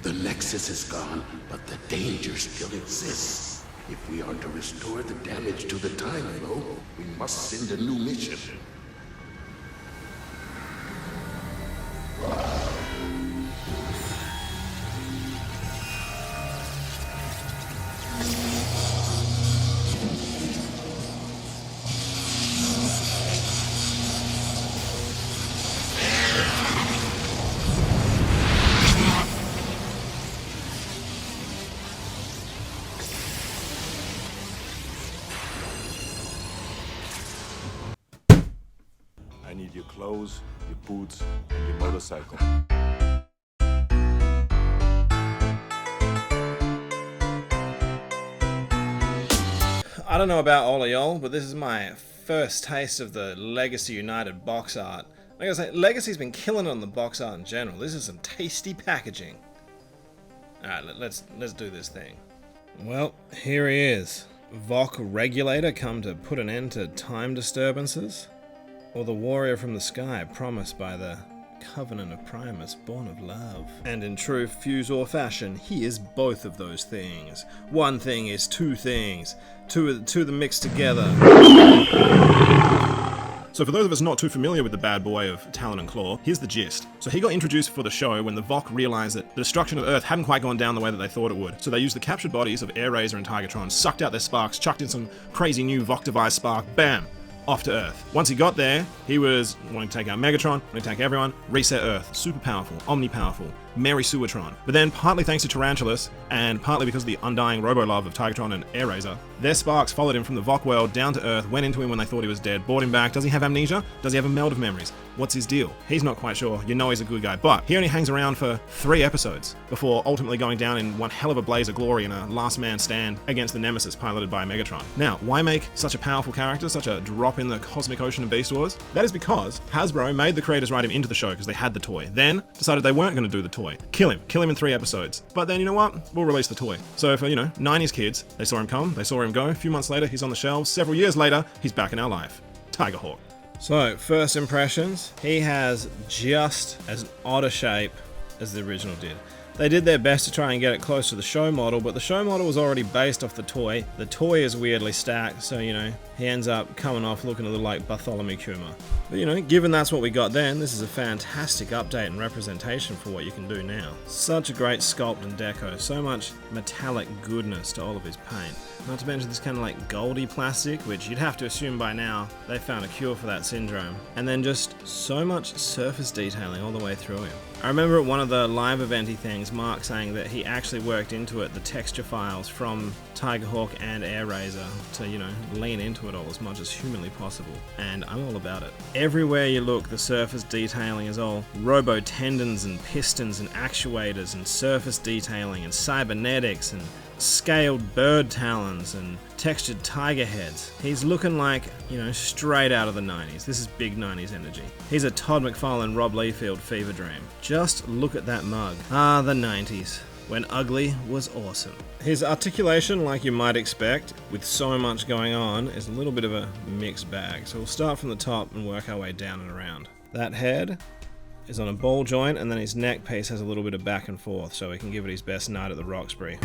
The Nexus is gone, but the danger still exists. If we are to restore the damage to the time flow, we must send a new mission. I need your clothes, your boots, and your motorcycle. I don't know about all of y'all, but this is my first taste of the Legacy United box art. Like I say, Legacy's been killing it on the box art in general. This is some tasty packaging. Alright, let's do this thing. Well, here he is. Vok Regulator come to put an end to time disturbances? Or the warrior from the sky promised by the Covenant of Primus, born of love? And in true Fusor fashion, he is both of those things. One thing is two things. Two of them mixed together. So for those of us not too familiar with the bad boy of Talon and Claw, here's the gist. So he got introduced for the show when the Vok realized that the destruction of Earth hadn't quite gone down the way that they thought it would. So they used the captured bodies of Air Razor and Tigertron, sucked out their sparks, chucked in some crazy new Vok device spark, bam! Off to Earth. Once he got there, he was wanting to take out Megatron, wanting to attack everyone, reset Earth. Super powerful, omni-powerful, Mary Suatron. But then, partly thanks to Tarantulas, and partly because of the undying robo-love of Tigertron and Air Razor, their sparks followed him from the Vok world down to Earth, went into him when they thought he was dead, brought him back. Does he have amnesia? Does he have a meld of memories? What's his deal? He's not quite sure. You know he's a good guy. But he only hangs around for 3 episodes before ultimately going down in one hell of a blaze of glory in a last man stand against the Nemesis piloted by Megatron. Now, why make such a powerful character, such a drop in the cosmic ocean of Beast Wars? That is because Hasbro made the creators write him into the show because they had the toy. Then decided they weren't going to do the toy. Kill him in 3 episodes. But then, you know what? We'll release the toy. So for, 90s kids, they saw him come, they saw him go. A few months later, he's on the shelves. Several years later, he's back in our life. TigerHawk. So, first impressions, he has just as odd a shape as the original did. They did their best to try and get it close to the show model, but the show model was already based off the toy. The toy is weirdly stacked, so, he ends up coming off looking a little like Bartholomew Kuma. But, given that's what we got then, this is a fantastic update and representation for what you can do now. Such a great sculpt and deco, so much metallic goodness to all of his paint. Not to mention this kind of like goldy plastic, which you'd have to assume by now they found a cure for that syndrome. And then just so much surface detailing all the way through him. I remember at one of the live eventy things, Mark saying that he actually worked into it the texture files from TigerHawk and Air Razor to, lean into it all as much as humanly possible. And I'm all about it. Everywhere you look, the surface detailing is all robo tendons and pistons and actuators and surface detailing and cybernetics and scaled bird talons and textured tiger heads. He's looking like, straight out of the 90s. This is big 90s energy. He's a Todd McFarlane, Rob Liefeld fever dream. Just look at that mug. Ah, the 90s. When ugly was awesome. His articulation, like you might expect, with so much going on, is a little bit of a mixed bag. So we'll start from the top and work our way down and around. That head is on a ball joint, and then his neck piece has a little bit of back and forth, so he can give it his best night at the Roxbury.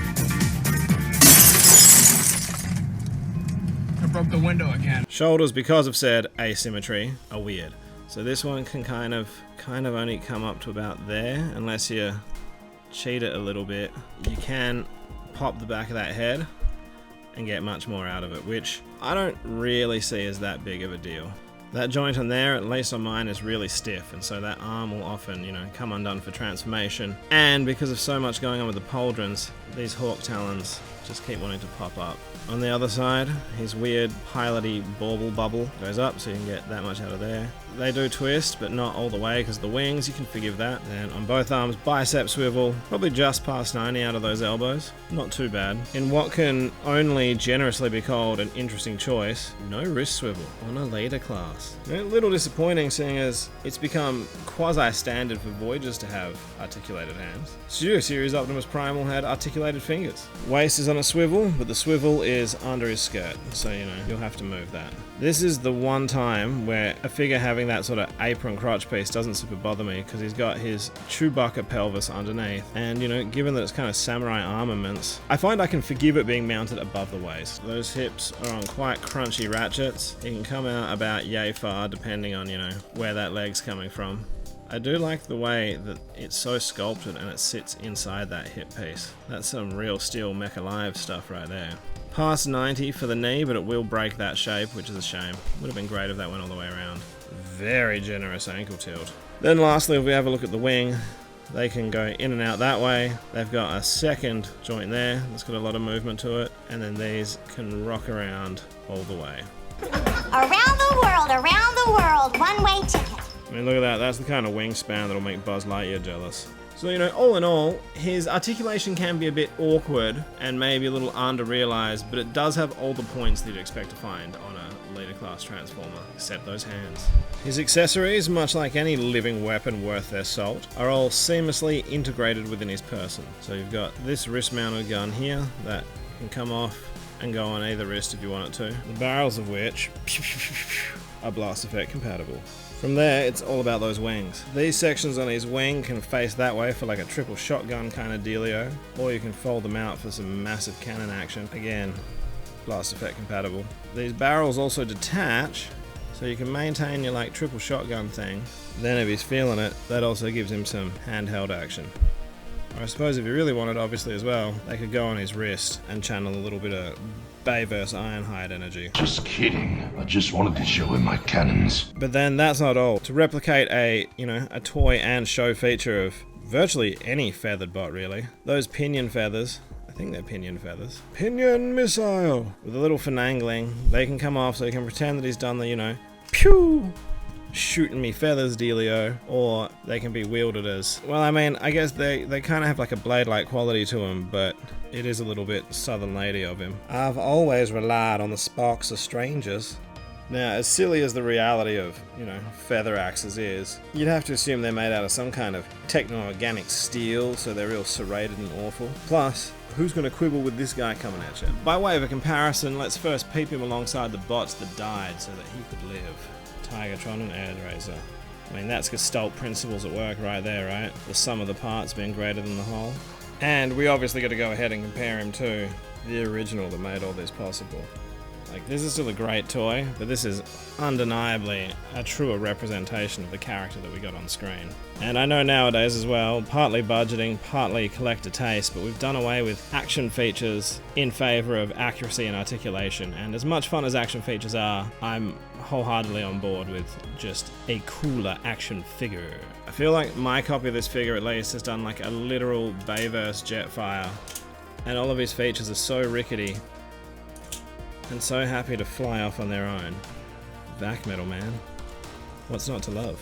I broke the window again. Shoulders, because of said asymmetry, are weird. So this one can kind of only come up to about there, unless you cheat it a little bit. You can pop the back of that head and get much more out of it, which I don't really see as that big of a deal. That joint on there, at least on mine, is really stiff, and so that arm will often, come undone for transformation. And because of so much going on with the pauldrons, these hawk talons just keep wanting to pop up. On the other side, his weird piloty bauble bubble goes up, so you can get that much out of there. They do twist, but not all the way because of the wings, you can forgive that. And on both arms, bicep swivel, probably just past 90 out of those elbows. Not too bad. In what can only generously be called an interesting choice, no wrist swivel on a later class. A little disappointing, seeing as it's become quasi-standard for Voyagers to have articulated hands. Studio Series Optimus Primal had articulated fingers. Waist is on a swivel, but the swivel is under his skirt, so you know, you'll have to move that. This is the one time where a figure having that sort of apron crotch piece doesn't super bother me, because he's got his Chewbacca pelvis underneath, and you know, given that it's kind of samurai armaments, I find I can forgive it being mounted above the waist. Those hips are on quite crunchy ratchets. It can come out about yay far depending on, you know, where that leg's coming from. I do like the way that it's so sculpted and it sits inside that hip piece. That's some real Steel Mecha Live stuff right there. Past 90 for the knee, but it will break that shape, which is a shame. Would have been great if that went all the way around. Very generous ankle tilt. Then lastly, if we have a look at the wing, they can go in and out that way. They've got a second joint there that's got a lot of movement to it, and then these can rock around all the way. Around the world, one-way ticket. I mean, look at that. That's the kind of wingspan that'll make Buzz Lightyear jealous. So, you know, all in all, his articulation can be a bit awkward and maybe a little under-realized, but it does have all the points that you'd expect to find on a later-class Transformer, except those hands. His accessories, much like any living weapon worth their salt, are all seamlessly integrated within his person. So you've got this wrist-mounted gun here that can come off and go on either wrist if you want it to, the barrels of which are blast effect compatible. From there, it's all about those wings. These sections on his wing can face that way for like a triple shotgun kind of dealio, or you can fold them out for some massive cannon action. Again, blast effect compatible. These barrels also detach, so you can maintain your like triple shotgun thing. Then if he's feeling it, that also gives him some handheld action. Or I suppose if you really wanted, obviously as well, they could go on his wrist and channel a little bit of Bay vs Ironhide energy. Just kidding. I just wanted to show him my cannons. But then that's not all. To replicate a toy and show feature of virtually any feathered bot really, those pinion feathers, I think they're pinion feathers. Pinion missile! With a little finagling, they can come off so you can pretend that he's done the, pew! Shooting me feathers dealio, or they can be wielded as, well, I mean, I guess they kind of have like a blade-like quality to them, but it is a little bit Southern Lady of him. I've always relied on the sparks of strangers. Now, as silly as the reality of, feather axes is, you'd have to assume they're made out of some kind of techno-organic steel, so they're real serrated and awful. Plus, who's going to quibble with this guy coming at you? By way of a comparison, let's first peep him alongside the bots that died so that he could live. Tigertron and Airdrazor. I mean, that's Gestalt principles at work right there, right? The sum of the parts being greater than the whole. And we obviously got to go ahead and compare him to the original that made all this possible. Like, this is still a great toy, but this is undeniably a truer representation of the character that we got on screen. And I know nowadays as well, partly budgeting, partly collector taste, but we've done away with action features in favour of accuracy and articulation, and as much fun as action features are, I'm wholeheartedly on board with just a cooler action figure. I feel like my copy of this figure at least has done like a literal Bayverse Jetfire, and all of his features are so rickety and so happy to fly off on their own. Vac metal, man. What's not to love?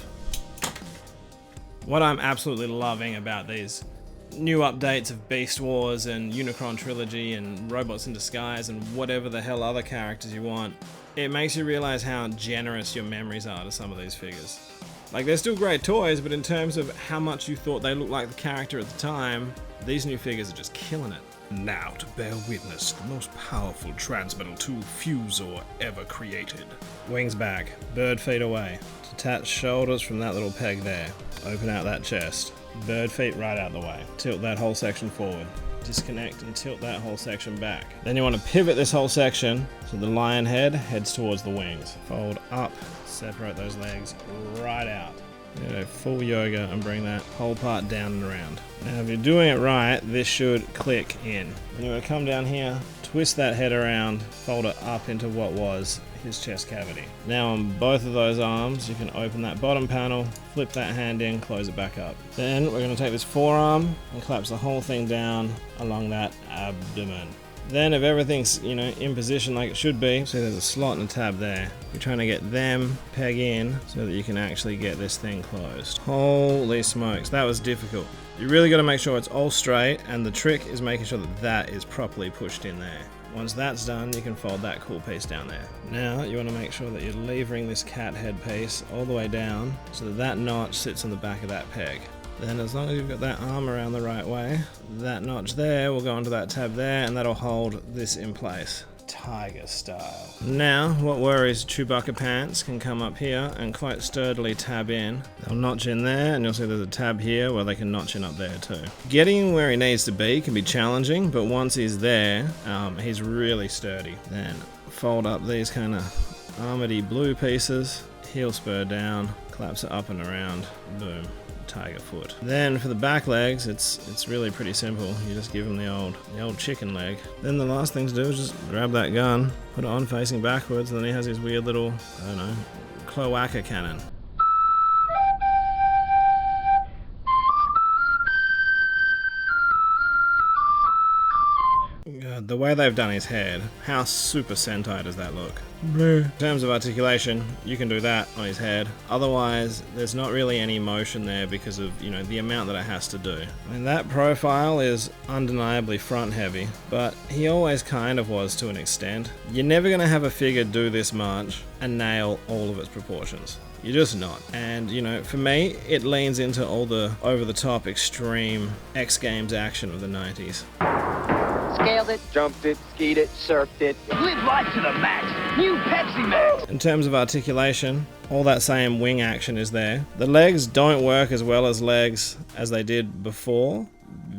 What I'm absolutely loving about these new updates of Beast Wars and Unicron Trilogy and Robots in Disguise and whatever the hell other characters you want, it makes you realize how generous your memories are to some of these figures. Like, they're still great toys, but in terms of how much you thought they looked like the character at the time, these new figures are just killing it. Now to bear witness to the most powerful transmetal tool Fusor ever created. Wings back, bird feet away. Detach shoulders from that little peg there. Open out that chest. Bird feet right out the way. Tilt that whole section forward. Disconnect and tilt that whole section back. Then you want to pivot this whole section so the lion head heads towards the wings. Fold up, separate those legs right out. Full yoga and bring that whole part down and around. Now if you're doing it right, this should click in. And you want to come down here, twist that head around, fold it up into what was his chest cavity. Now on both of those arms, you can open that bottom panel, flip that hand in, close it back up. Then we're going to take this forearm and collapse the whole thing down along that abdomen. Then if everything's, in position like it should be, so there's a slot and a tab there, you're trying to get them peg in so that you can actually get this thing closed. Holy smokes, that was difficult. You really got to make sure it's all straight, and the trick is making sure that that is properly pushed in there. Once that's done, you can fold that cool piece down there. Now you want to make sure that you're levering this cat head piece all the way down so that that notch sits on the back of that peg. Then as long as you've got that arm around the right way, that notch there will go onto that tab there, and that'll hold this in place. Tiger style. Now, what worries Chewbacca pants can come up here and quite sturdily tab in. They'll notch in there, and you'll see there's a tab here where they can notch in up there too. Getting him where he needs to be can be challenging, but once he's there, he's really sturdy. Then fold up these kind of armored blue pieces, heel spur down, collapse it up and around, boom. Tiger foot. Then for the back legs, it's really pretty simple. You just give him the old chicken leg. Then the last thing to do is just grab that gun, put it on facing backwards, and then he has his weird little, I don't know, cloaca cannon. God, the way they've done his head, how Super Sentai does that look? In terms of articulation, you can do that on his head. Otherwise, there's not really any motion there because of, you know, the amount that it has to do. I mean, that profile is undeniably front heavy, but he always kind of was to an extent. You're never going to have a figure do this much and nail all of its proportions. You're just not. And, you know, for me, it leans into all the over-the-top extreme X Games action of the 90s. Scaled it, jumped it, skied it, surfed it. Live life to the max. New Pepsi Max. In terms of articulation, all that same wing action is there. The legs don't work as well as legs as they did before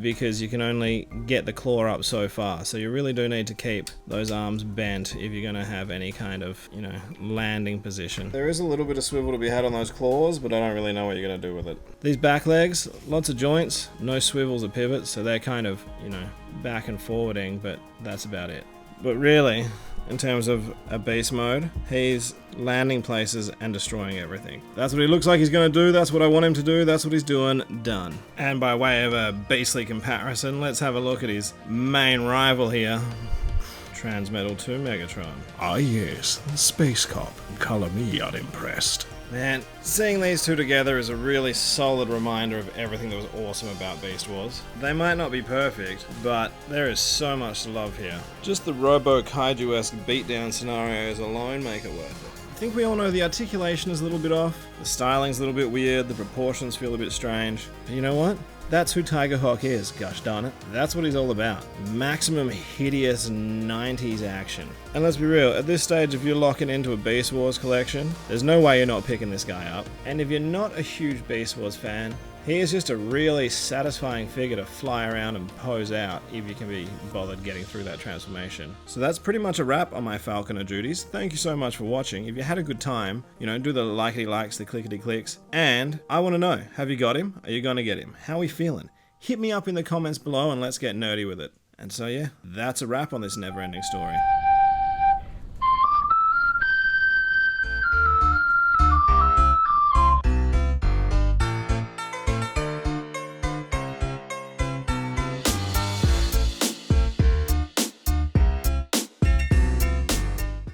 because you can only get the claw up so far. So you really do need to keep those arms bent if you're going to have any kind of, you know, landing position. There is a little bit of swivel to be had on those claws, but I don't really know what you're going to do with it. These back legs, lots of joints, no swivels or pivots, so they're kind of, you know, back and forwarding, but that's about it. But really, in terms of a beast mode, he's landing places and destroying everything. That's what he looks like he's going to do, that's what I want him to do, that's what he's doing, done. And by way of a beastly comparison, let's have a look at his main rival here. Transmetal 2 Megatron. Ah yes, Space Cop. Color me unimpressed. Man, seeing these two together is a really solid reminder of everything that was awesome about Beast Wars. They might not be perfect, but there is so much to love here. Just the Robo Kaiju-esque beatdown scenarios alone make it worth it. I think we all know the articulation is a little bit off, the styling's a little bit weird, the proportions feel a bit strange. But you know what? That's who TigerHawk is, gosh darn it. That's what he's all about. Maximum hideous 90s action. And let's be real, at this stage if you're locking into a Beast Wars collection, there's no way you're not picking this guy up. And if you're not a huge Beast Wars fan, he is just a really satisfying figure to fly around and pose out if you can be bothered getting through that transformation. So that's pretty much a wrap on my Falconer duties. Thank you so much for watching. If you had a good time, you know, do the likey likes, the clickety clicks. And I want to know, have you got him? Are you going to get him? How are we feeling? Hit me up in the comments below and let's get nerdy with it. And so yeah, that's a wrap on this never-ending story.